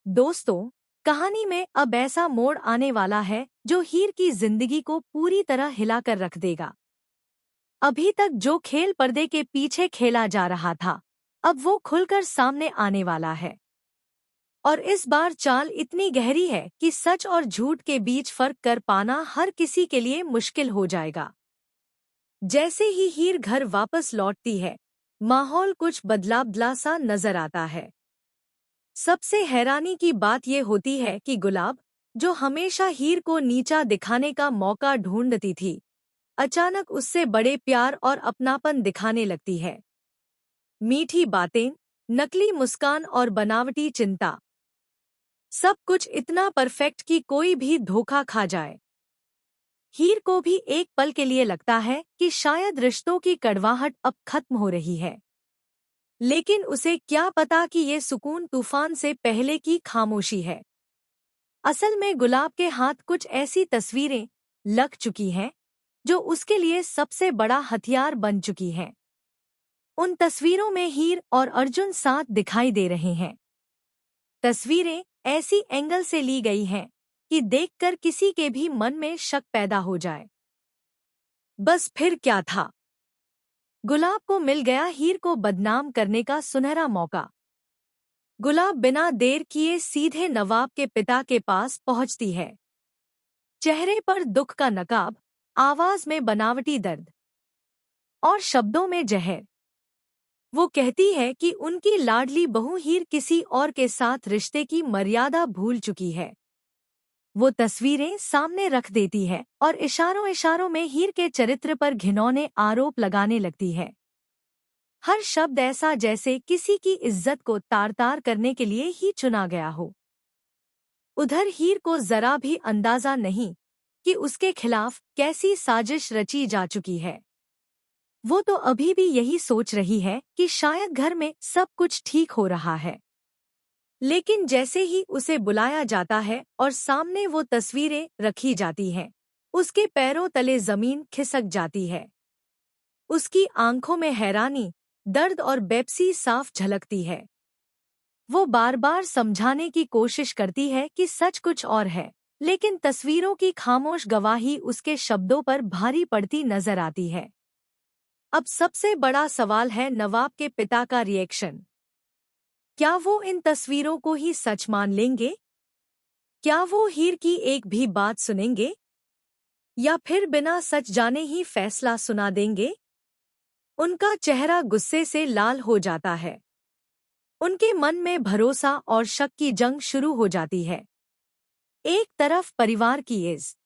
दोस्तों, कहानी में अब ऐसा मोड़ आने वाला है जो हीर की जिंदगी को पूरी तरह हिलाकर रख देगा। अभी तक जो खेल पर्दे के पीछे खेला जा रहा था, अब वो खुलकर सामने आने वाला है। और इस बार चाल इतनी गहरी है कि सच और झूठ के बीच फर्क कर पाना हर किसी के लिए मुश्किल हो जाएगा। जैसे ही हीर घर वापस लौटती है, माहौल कुछ बदलाव सा नजर आता है। सबसे हैरानी की बात यह होती है कि गुलाब, जो हमेशा हीर को नीचा दिखाने का मौका ढूंढती थी, अचानक उससे बड़े प्यार और अपनापन दिखाने लगती है। मीठी बातें, नकली मुस्कान और बनावटी चिंता, सब कुछ इतना परफेक्ट कि कोई भी धोखा खा जाए। हीर को भी एक पल के लिए लगता है कि शायद रिश्तों की कड़वाहट अब खत्म हो रही है। लेकिन उसे क्या पता कि ये सुकून तूफान से पहले की खामोशी है। असल में गुलाब के हाथ कुछ ऐसी तस्वीरें लग चुकी हैं जो उसके लिए सबसे बड़ा हथियार बन चुकी हैं। उन तस्वीरों में हीर और अर्जुन साथ दिखाई दे रहे हैं। तस्वीरें ऐसी एंगल से ली गई हैं कि देखकर किसी के भी मन में शक पैदा हो जाए। बस फिर क्या था? गुलाब को मिल गया हीर को बदनाम करने का सुनहरा मौका। गुलाब बिना देर किए सीधे नवाब के पिता के पास पहुंचती है। चेहरे पर दुख का नकाब, आवाज में बनावटी दर्द और शब्दों में जहर। वो कहती है कि उनकी लाडली बहू हीर किसी और के साथ रिश्ते की मर्यादा भूल चुकी है। वो तस्वीरें सामने रख देती है और इशारों इशारों में हीर के चरित्र पर घिनौने आरोप लगाने लगती है। हर शब्द ऐसा जैसे किसी की इज्जत को तार-तार करने के लिए ही चुना गया हो। उधर हीर को जरा भी अंदाजा नहीं कि उसके खिलाफ कैसी साजिश रची जा चुकी है। वो तो अभी भी यही सोच रही है कि शायद घर में सब कुछ ठीक हो रहा है। लेकिन जैसे ही उसे बुलाया जाता है और सामने वो तस्वीरें रखी जाती हैं, उसके पैरों तले जमीन खिसक जाती है। उसकी आंखों में हैरानी, दर्द और बेपसी साफ झलकती है। वो बार बार समझाने की कोशिश करती है कि सच कुछ और है, लेकिन तस्वीरों की खामोश गवाही उसके शब्दों पर भारी पड़ती नजर आती है। अब सबसे बड़ा सवाल है नवाब के पिता का रिएक्शन। क्या वो इन तस्वीरों को ही सच मान लेंगे? क्या वो हीर की एक भी बात सुनेंगे? या फिर बिना सच जाने ही फैसला सुना देंगे? उनका चेहरा गुस्से से लाल हो जाता है। उनके मन में भरोसा और शक की जंग शुरू हो जाती है। एक तरफ परिवार की इज्जत,